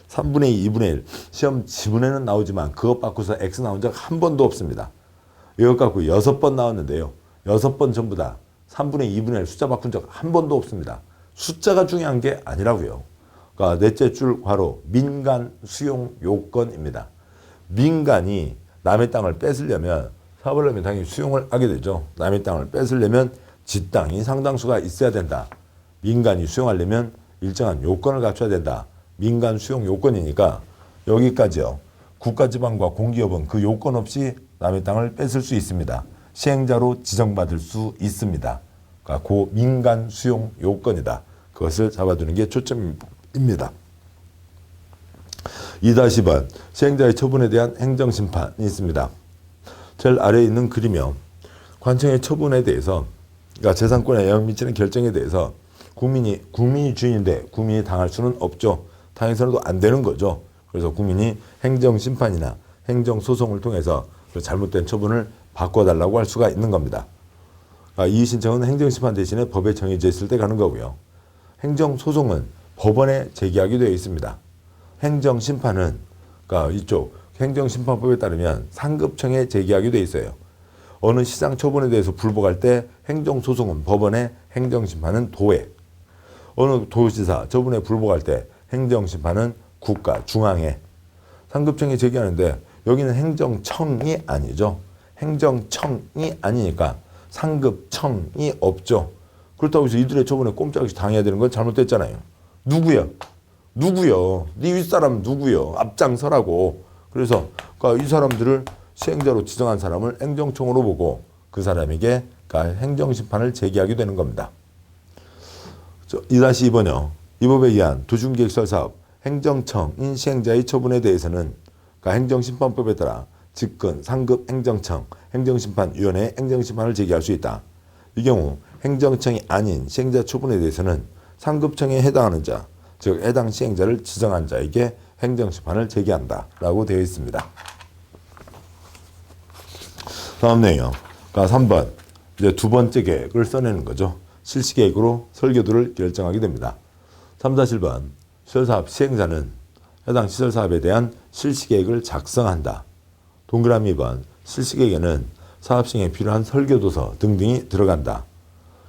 3분의 2, 2분의 1 시험 지문에는 나오지만 그것 바꿔서 X 나온 적 한 번도 없습니다. 이것 갖고 6번 나왔는데요. 6번 전부 다 3분의 2분의 1 숫자 바꾼 적 한 번도 없습니다. 숫자가 중요한 게 아니라고요. 넷째 줄 괄호 민간 수용 요건입니다. 민간이 남의 땅을 뺏으려면 사업을 하면 당연히 수용을 하게 되죠. 남의 땅을 뺏으려면 지 땅이 상당수가 있어야 된다. 민간이 수용하려면 일정한 요건을 갖춰야 된다. 민간 수용 요건이니까 여기까지요. 국가지방과 공기업은 그 요건 없이 남의 땅을 뺏을 수 있습니다. 시행자로 지정받을 수 있습니다. 그러니까 그 민간 수용 요건이다. 그것을 잡아두는 게 초점입니다. 2-번 시행자의 처분에 대한 행정심판이 있습니다. 제일 아래에 있는 그림이요. 관청의 처분에 대해서 그러니까 재산권에 영향 미치는 결정에 대해서 국민이 주인인데 국민이 당할 수는 없죠. 당해서도 안 되는 거죠. 그래서 국민이 행정심판이나 행정소송을 통해서 그 잘못된 처분을 바꿔달라고 할 수가 있는 겁니다. 그러니까 이 신청은 행정심판 대신에 법에 정해져 있을 때 가는 거고요. 행정소송은 법원에 제기하게 되어 있습니다. 행정심판은 그러니까 이쪽 행정심판법에 따르면 상급청에 제기하게 되어 있어요. 어느 시장 처분에 대해서 불복할 때 행정소송은 법원에, 행정심판은 도에. 어느 도지사 처분에 불복할 때 행정심판은 국가, 중앙에. 상급청에 제기하는데 여기는 행정청이 아니죠. 행정청이 아니니까 상급청이 없죠. 그렇다고 해서 이들의 처분에 꼼짝없이 당해야 되는 건 잘못됐잖아요. 누구요? 네 윗사람 누구요? 앞장서라고. 그래서 그러니까 이 사람들을 시행자로 지정한 사람을 행정청으로 보고 그 사람에게 그러니까 행정심판을 제기하게 되는 겁니다. 2-2번이요. 이 법에 의한 도중계획설사업 행정청인 시행자의 처분에 대해서는 그러니까 행정심판법에 따라 직권 상급 행정청 행정심판위원회에 행정심판을 제기할 수 있다. 이 경우 행정청이 아닌 시행자 처분에 대해서는 상급청에 해당하는 자, 즉 해당 시행자를 지정한 자에게 행정심판을 제기한다 라고 되어 있습니다. 다음 내용. 그러니까 3번 이제 두 번째 계획을 써내는 거죠. 실시계획으로 설계도를 결정하게 됩니다. 3-1번 시설사업 시행자는 해당 시설사업에 대한 실시계획을 작성한다. 동그라미 2번 실시계획에는 사업 시행에 필요한 설계도서 등등이 들어간다.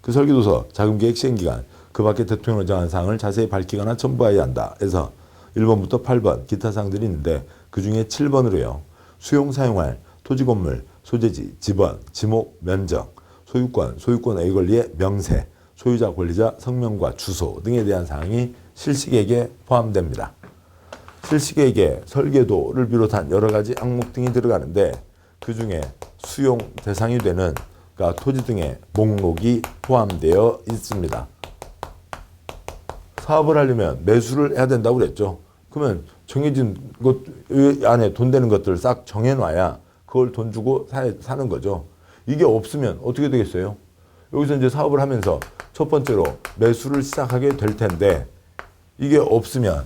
그 설계도서, 자금계획 시행기간, 그 밖에 대통령을 정한 사항을 자세히 밝히거나 첨부해야 한다. 해서 1번부터 8번 기타 사항들이 있는데 그 중에 7번으로요. 수용 사용할 토지 건물, 소재지, 지번, 지목, 면적, 소유권 A 권리의 명세, 소유자 권리자 성명과 주소 등에 대한 사항이 실시계획에 포함됩니다. 실시계획에 설계도를 비롯한 여러 가지 항목 등이 들어가는데 그 중에 수용 대상이 되는 그러니까 토지 등의 목록이 포함되어 있습니다. 사업을 하려면 매수를 해야 된다고 그랬죠. 그러면 정해진 것 안에 돈 되는 것들을 싹 정해놔야 그걸 돈 주고 사는 거죠. 이게 없으면 어떻게 되겠어요? 여기서 이제 사업을 하면서 첫 번째로 매수를 시작하게 될 텐데 이게 없으면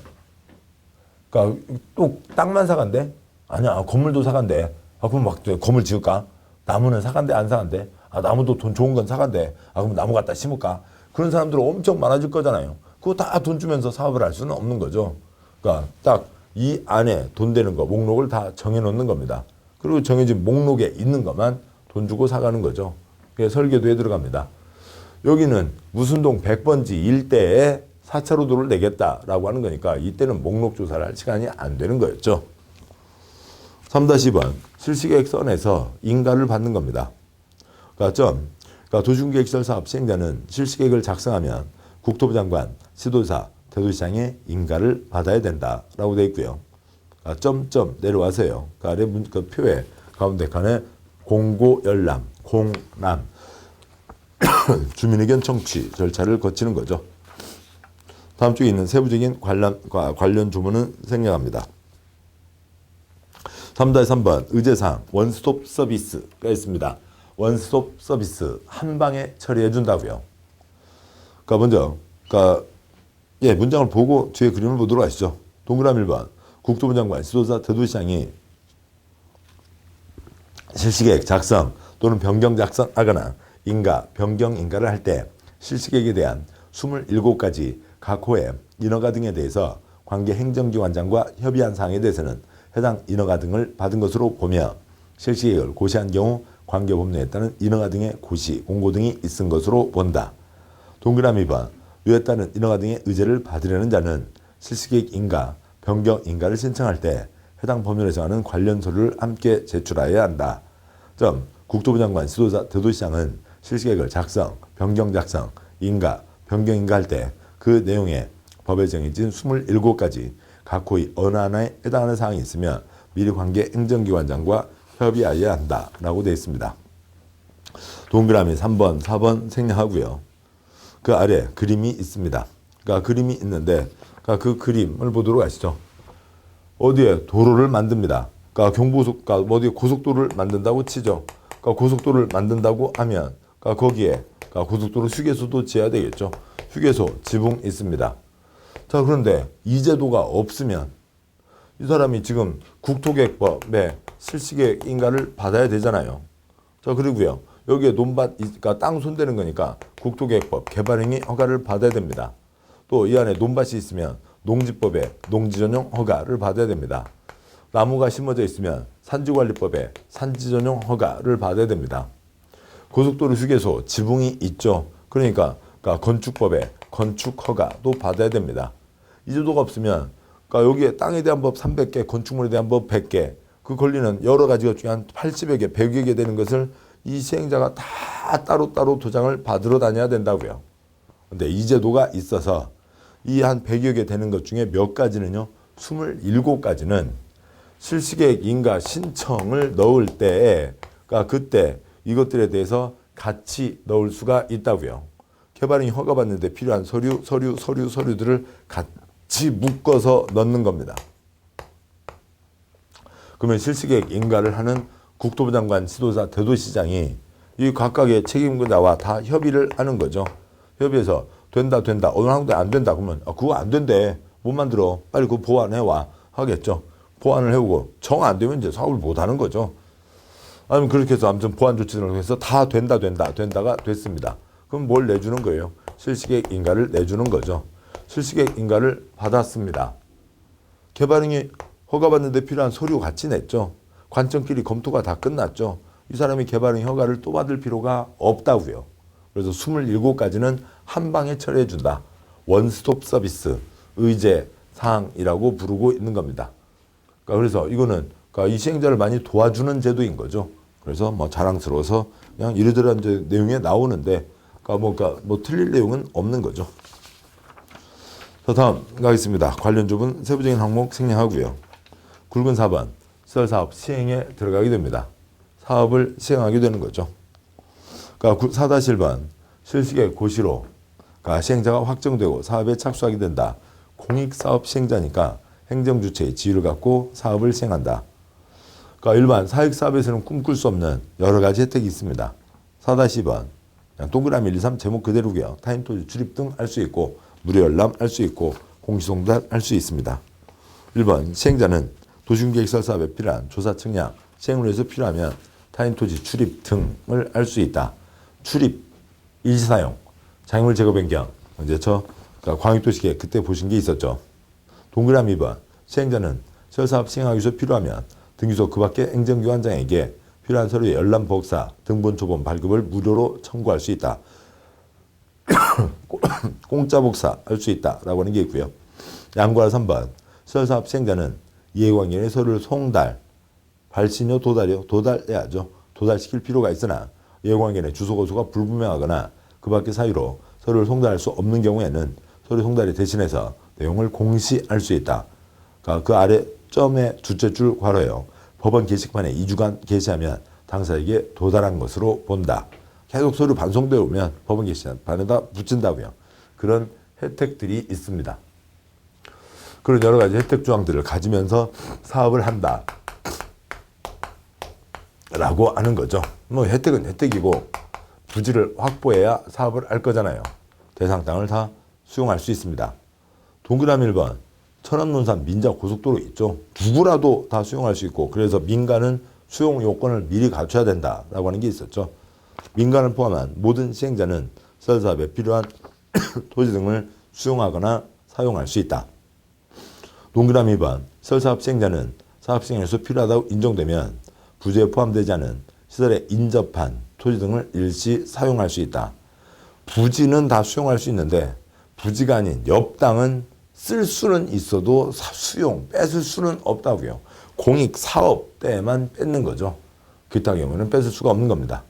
그러니까 또 땅만 사간대? 아니야, 건물도 사간대. 그럼 막 건물 지을까? 나무는 사간대 안 사간대? 나무도 돈 좋은 건 사간대. 그럼 나무 갖다 심을까? 그런 사람들 엄청 많아질 거잖아요. 그거 다 돈 주면서 사업을 할 수는 없는 거죠. 그러니까 딱 이 안에 돈 되는 거 목록을 다 정해놓는 겁니다. 그리고 정해진 목록에 있는 것만 돈 주고 사가는 거죠. 그게 설계도에 들어갑니다. 여기는 무슨동 100번지 일대에 4차로 도를 내겠다라고 하는 거니까 이때는 목록 조사를 할 시간이 안 되는 거였죠. 3-2번 실시계획 선에서 인가를 받는 겁니다. 그러니까 도중계획시설 사업 시행자는 실시계획을 작성하면 국토부 장관, 시도사, 대도시장의 인가를 받아야 된다라고 되어 있고요. 점점 내려와서요. 그 아래 그 표에 가운데 칸에 공고 열람, 공람 주민의견 청취 절차를 거치는 거죠. 다음 쪽에 있는 세부적인 관련 조문은 생략합니다. 3-3번 의제사항 원스톱 서비스가 있습니다. 원스톱 서비스 한 방에 처리해 준다고요. 그러니까 먼저 문장을 보고 뒤에 그림을 보도록 하시죠. 동그라미 1번 국토부 장관, 시도사, 대도시장이 실시계획 작성 또는 변경 작성하거나 변경 인가를 할 때 실시계획에 대한 27가지 각 호의 인허가 등에 대해서 관계 행정기관장과 협의한 사항에 대해서는 해당 인허가 등을 받은 것으로 보며 실시계획을 고시한 경우 관계법령에 따른 인허가 등의 고시, 공고 등이 있은 것으로 본다. 동그라미 2번 위에 따른 인허가 등의 의제를 받으려는 자는 실시계획 인가, 변경 인가를 신청할 때 해당 법률에 정하는 관련 서류를 함께 제출하여야 한다. 국토부 장관, 지도자, 대도시장은 실시계획을 작성, 변경 작성, 인가, 변경 인가할 때 그 내용에 법에 정해진 27가지 각 호의 어느 하나에 해당하는 사항이 있으면 미리 관계 행정기관장과 협의하여야 한다라고 되어 있습니다. 동그라미 3번, 4번 생략하고요. 그 아래 그림이 있습니다. 그러니까 그림이 있는데 그 그림을 보도록 하시죠. 어디에 도로를 만듭니다. 그러니까 어디 고속도로를 만든다고 치죠. 그러니까 고속도로를 만든다고 하면 거기에 고속도로 휴게소도 지어야 되겠죠. 휴게소, 지붕 있습니다. 자, 그런데 이 제도가 없으면 이 사람이 지금 국토계획법에 실시계획 인가를 받아야 되잖아요. 자, 그리고요. 여기에 그러니까 땅 손대는 거니까 국토계획법 개발행위 허가를 받아야 됩니다. 또 이 안에 논밭이 있으면 농지법에 농지전용 허가를 받아야 됩니다. 나무가 심어져 있으면 산지관리법에 산지전용 허가를 받아야 됩니다. 고속도로 휴게소 지붕이 있죠. 그러니까 건축법에 건축 허가도 받아야 됩니다. 이 제도가 없으면 여기에 땅에 대한 법 300개, 건축물에 대한 법 100개, 그 권리는 여러 가지가 중에 한 80여 개, 100여 개 되는 것을 이 시행자가 다 따로따로 도장을 받으러 다녀야 된다고요. 근데 이 제도가 있어서 이 한 100여 개 되는 것 중에 몇 가지는요, 27가지는 실시계획 인가 신청을 넣을 때, 그때 이것들에 대해서 같이 넣을 수가 있다고요. 개발행위 허가받는데 필요한 서류들을 같이 묶어서 넣는 겁니다. 그러면 실시계획 인가를 하는 국토부 장관, 지도자, 대도시장이 이 각각의 책임자와 다 협의를 하는 거죠. 협의해서 된다. 어느 한군데 안 된다. 그러면 그거 안 된대. 못 만들어. 빨리 그거 보완해와. 하겠죠. 보완을 해오고 정 안 되면 이제 사업을 못 하는 거죠. 아니면 그렇게 해서 아무튼 보완 조치를 해서 다 된다가 됐습니다. 그럼 뭘 내주는 거예요? 실시계획 인가를 내주는 거죠. 실시계획 인가를 받았습니다. 개발행위 허가받는데 필요한 서류 같이 냈죠. 관청끼리 검토가 다 끝났죠. 이 사람이 개발행위 허가를 또 받을 필요가 없다고요. 그래서 27가지는 한 방에 처리해 준다. 원스톱 서비스, 의제 사항이라고 부르고 있는 겁니다. 그래서 이거는 이 시행자를 많이 도와주는 제도인 거죠. 그래서 자랑스러워서 그냥 이러저러한 내용에 나오는데 틀릴 내용은 없는 거죠. 자, 다음 가겠습니다. 관련 조문 세부적인 항목 생략하고요. 굵은 4번 시설사업 시행에 들어가게 됩니다. 사업을 시행하게 되는 거죠. 4-1번 실시계획 고시로 시행자가 확정되고 사업에 착수하게 된다. 공익사업 시행자니까 행정주체의 지위를 갖고 사업을 시행한다. 일반 사익사업에서는 꿈꿀 수 없는 여러 가지 혜택이 있습니다. 4-2번 그냥 동그라미 1, 2, 3 제목 그대로고요. 타인토지 출입 등 할 수 있고 무료 열람 할 수 있고 공시송달 할 수 있습니다. 1번 시행자는 도시계획설 사업에 필요한 조사 측량, 시행을 위해서 필요하면 타인토지 출입 등을 할 수 있다. 출입, 일시사용, 장애물 제거 변경. 이제 광역도시계획 그때 보신 게 있었죠. 동그라미 2번 시행자는 시설사업 시행하기 위해서 필요하면 등기소 그 밖의 행정기관장에게 필요한 서류의 열람 복사, 등본 초본 발급을 무료로 청구할 수 있다. 공짜 복사할 수 있다라고 하는 게 있고요. 양과 3번 시설사업 시행자는 이해관계의 서류를 송달, 발신료 도달해야죠. 도달시킬 필요가 있으나 이해관계의 주소 거소가 불분명하거나 그 밖의 사유로 서류를 송달할 수 없는 경우에는 서류 송달에 대신해서 내용을 공시할 수 있다. 그 아래 점의 두째 줄 괄호예요. 법원 게시판에 2주간 게시하면 당사에게 도달한 것으로 본다. 계속 서류 반송되어 오면 법원 게시판에다 붙인다고요. 그런 혜택들이 있습니다. 그런 여러 가지 혜택 조항들을 가지면서 사업을 한다. 라고 하는 거죠. 혜택은 혜택이고 부지를 확보해야 사업을 할 거잖아요. 대상 땅을 다 수용할 수 있습니다. 동그라미 1번 천안논산 민자고속도로 있죠. 누구라도 다 수용할 수 있고 그래서 민간은 수용 요건을 미리 갖춰야 된다라고 하는 게 있었죠. 민간을 포함한 모든 시행자는 시설사업에 필요한 토지 등을 수용하거나 사용할 수 있다. 동그라미 2번 시설사업 시행자는 사업 시행에서 필요하다고 인정되면 부지에 포함되지 않은 시설에 인접한 토지 등을 일시 사용할 수 있다. 부지는 다 수용할 수 있는데 부지가 아닌 옆 땅은 쓸 수는 있어도 뺏을 수는 없다고요. 공익 사업 때에만 뺏는 거죠. 기타 경우는 뺏을 수가 없는 겁니다.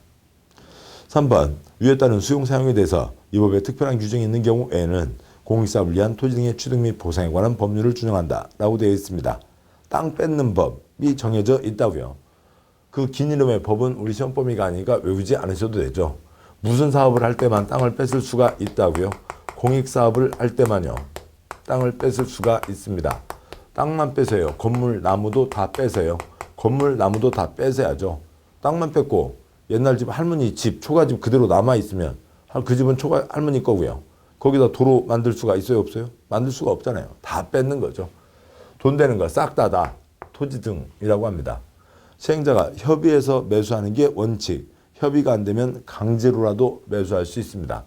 3번 위에 따른 수용 사용에 대해서 이 법에 특별한 규정이 있는 경우에는 공익사업을 위한 토지 등의 취득 및 보상에 관한 법률을 준용한다 라고 되어 있습니다. 땅 뺏는 법이 정해져 있다고요. 그 긴 이름의 법은 우리 시험 범위가 아니니까 외우지 않으셔도 되죠. 무슨 사업을 할 때만 땅을 뺏을 수가 있다고요? 공익사업을 할 때만요. 땅을 뺏을 수가 있습니다. 땅만 뺏어요. 건물, 나무도 다 뺏어요. 건물, 나무도 다 뺏어야죠. 땅만 뺏고 옛날 집 할머니 집, 초가집 그대로 남아있으면 그 집은 할머니 거고요. 거기다 도로 만들 수가 있어요, 없어요? 만들 수가 없잖아요. 다 뺏는 거죠. 돈 되는 거 싹 다 토지 등이라고 합니다. 시행자가 협의해서 매수하는 게 원칙. 협의가 안 되면 강제로라도 매수할 수 있습니다.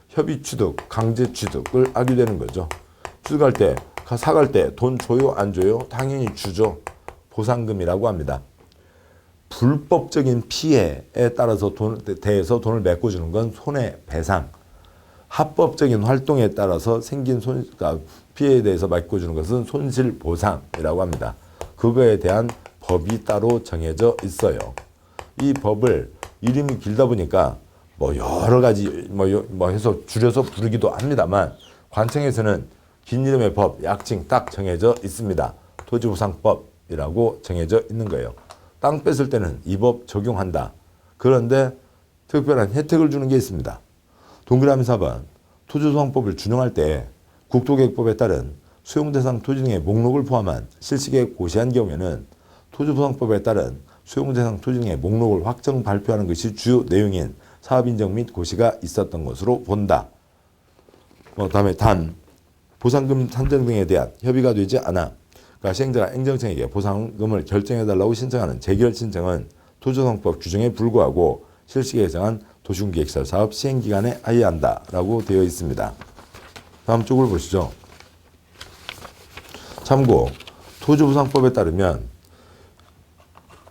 협의 취득, 강제 취득을 하게 되는 거죠. 취득할 때, 사갈 때 돈 줘요, 안 줘요? 당연히 주죠. 보상금이라고 합니다. 불법적인 피해에 따라서 대해서 돈을 메꿔주는 건 손해배상. 합법적인 활동에 따라서 생긴 피해에 대해서 메꿔주는 것은 손실보상이라고 합니다. 그거에 대한 법이 따로 정해져 있어요. 이 법을 이름이 길다 보니까 뭐 여러 가지 해서 줄여서 부르기도 합니다만 관청에서는 긴 이름의 법, 약칭 딱 정해져 있습니다. 토지보상법이라고 정해져 있는 거예요. 땅 뺏을 때는 이 법 적용한다. 그런데 특별한 혜택을 주는 게 있습니다. 동그라미 4번 토지보상법을 준용할 때 국토계획법에 따른 수용대상 토지 등의 목록을 포함한 실시계획 고시한 경우에는 토지보상법에 따른 수용대상 토지 등의 목록을 확정 발표하는 것이 주요 내용인 사업인정 및 고시가 있었던 것으로 본다. 다음에 단 보상금 산정 등에 대한 협의가 되지 않아 그러니까 시행자가 행정청에게 보상금을 결정해달라고 신청하는 재결 신청은 토지보상법 규정에 불구하고 실시계획에 정한 도시군기획시설 사업 시행기간에 하여한다라고 되어 있습니다. 다음 쪽을 보시죠. 참고 토지보상법에 따르면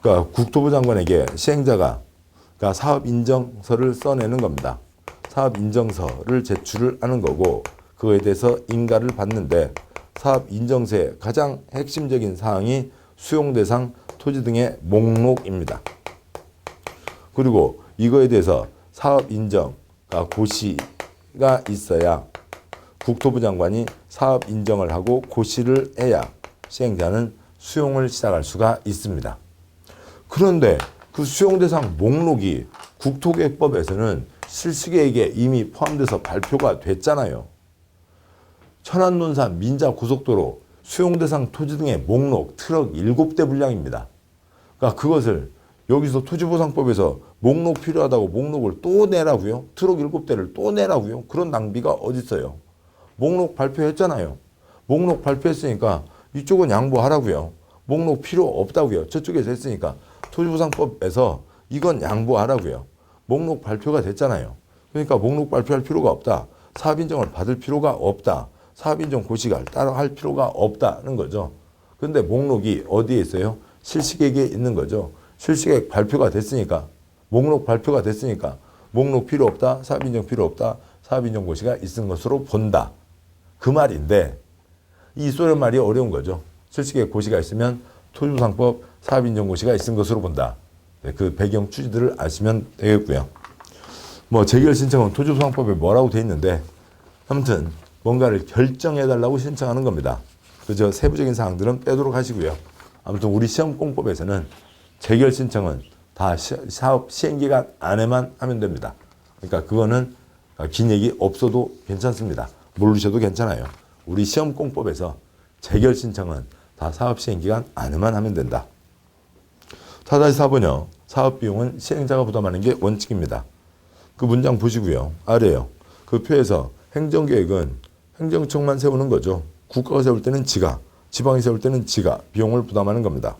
그러니까 국토부 장관에게 시행자가 그러니까 사업인정서를 써내는 겁니다. 사업인정서를 제출을 하는 거고 그거에 대해서 인가를 받는데 사업인정서의 가장 핵심적인 사항이 수용대상 토지 등의 목록입니다. 그리고 이거에 대해서 사업인정, 그러니까 고시가 있어야 국토부 장관이 사업인정을 하고 고시를 해야 시행자는 수용을 시작할 수가 있습니다. 그런데 그 수용대상 목록이 국토계획법에서는 실시계획에 이미 포함돼서 발표가 됐잖아요. 천안논산 민자고속도로 수용대상 토지 등의 목록 트럭 7대 분량입니다. 그러니까 그것을 여기서 토지보상법에서 목록 필요하다고 목록을 또 내라고요? 트럭 7대를 또 내라고요? 그런 낭비가 어디 있어요? 목록 발표했잖아요. 목록 발표했으니까 이쪽은 양보하라고요. 목록 필요 없다고요. 저쪽에서 했으니까 토지보상법에서 이건 양보하라고요. 목록 발표가 됐잖아요. 그러니까 목록 발표할 필요가 없다. 사업인정을 받을 필요가 없다. 사업인정 고시가 따로 할 필요가 없다는 거죠. 그런데 목록이 어디에 있어요? 실시계획에 있는 거죠. 실시계획 발표가 됐으니까 목록 발표가 됐으니까 목록 필요 없다. 사업인정 필요 없다. 사업인정 고시가 있은 것으로 본다. 그 말인데 이 소련 말이 어려운 거죠. 실시계획 고시가 있으면 토지보상법 사업인정 고시가 있은 것으로 본다. 네, 그 배경 취지들을 아시면 되겠고요. 재결 신청은 토지보상법에 뭐라고 돼 있는데 아무튼 뭔가를 결정해달라고 신청하는 겁니다. 그저 세부적인 사항들은 빼도록 하시고요. 아무튼 우리 시험공법에서는 재결 신청은 다 사업 시행기간 안에만 하면 됩니다. 그러니까 그거는 긴 얘기 없어도 괜찮습니다. 모르셔도 괜찮아요. 우리 시험공법에서 재결 신청은 다 사업 시행기간 안에만 하면 된다. 4-4번요. 사업비용은 시행자가 부담하는 게 원칙입니다. 그 문장 보시고요. 아래요. 그 표에서 행정계획은 행정청만 세우는 거죠. 국가가 세울 때는 지가, 지방이 세울 때는 지가 비용을 부담하는 겁니다.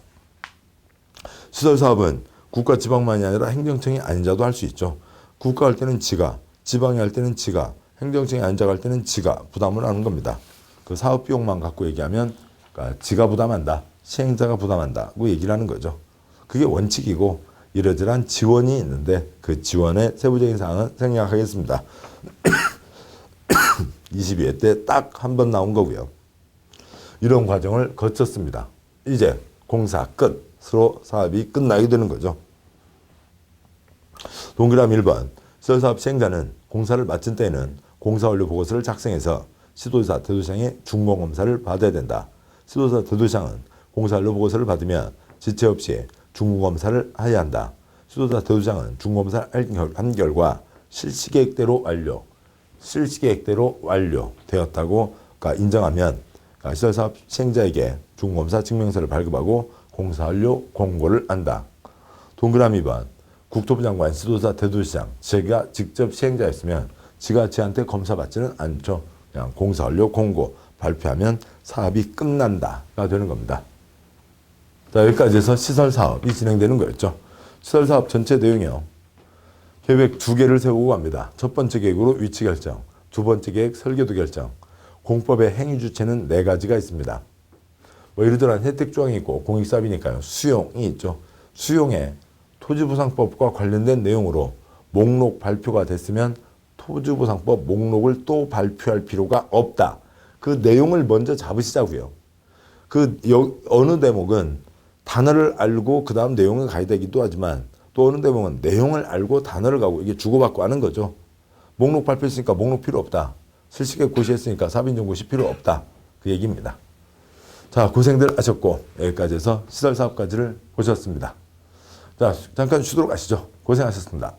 시설사업은 국가 지방만이 아니라 행정청이 아닌 자도 할 수 있죠. 국가 할 때는 지가, 지방이 할 때는 지가, 행정청이 아닌 자가 할 때는 지가 부담을 하는 겁니다. 그 사업비용만 갖고 얘기하면 그러니까 지가 부담한다, 시행자가 부담한다고 얘기를 하는 거죠. 그게 원칙이고 이러저러한 지원이 있는데 그 지원의 세부적인 사항은 생략하겠습니다. 22회 때 딱 한 번 나온 거고요. 이런 과정을 거쳤습니다. 이제 공사 끝으로 사업이 끝나게 되는 거죠. 동그라미 1번. 시설사업 시행자는 공사를 마친 때에는 공사완료 보고서를 작성해서 시도사 대도시장의 중공검사를 받아야 된다. 시도사 대도시장은 공사완료 보고서를 받으면 지체 없이 중공검사를 해야 한다. 시도사 대도시장은 중공검사를 한 결과 실시계획대로 완료되었다고 인정하면 시설사업 시행자에게 중공검사 증명서를 발급하고 공사완료 공고를 한다. 동그라미 2번. 국토부 장관, 시도사, 대도시장 제가 직접 시행자였으면 지가 쟤한테 검사 받지는 않죠. 그냥 공사완료 공고 발표하면 사업이 끝난다가 되는 겁니다. 자, 여기까지 해서 시설사업이 진행되는 거였죠. 시설사업 전체 내용이요. 계획 2개를 세우고 갑니다. 첫 번째 계획으로 위치 결정, 두 번째 계획 설계도 결정. 공법의 행위 주체는 4가지가 있습니다. 뭐 이러저러한 혜택 조항이 있고 공익사업이니까요. 수용이 있죠. 수용에 토지보상법과 관련된 내용으로 목록 발표가 됐으면 토지보상법 목록을 또 발표할 필요가 없다. 그 내용을 먼저 잡으시자고요. 어느 대목은 단어를 알고 그 다음 내용을 가야 되기도 하지만 또 어느 대목은 내용을 알고 단어를 가고 이게 주고받고 하는 거죠. 목록 발표했으니까 목록 필요 없다. 실시계획 고시했으니까 사업인정고시 필요 없다. 그 얘기입니다. 자, 고생들 하셨고 여기까지 해서 시설사업까지를 보셨습니다. 자, 잠깐 쉬도록 하시죠. 고생하셨습니다.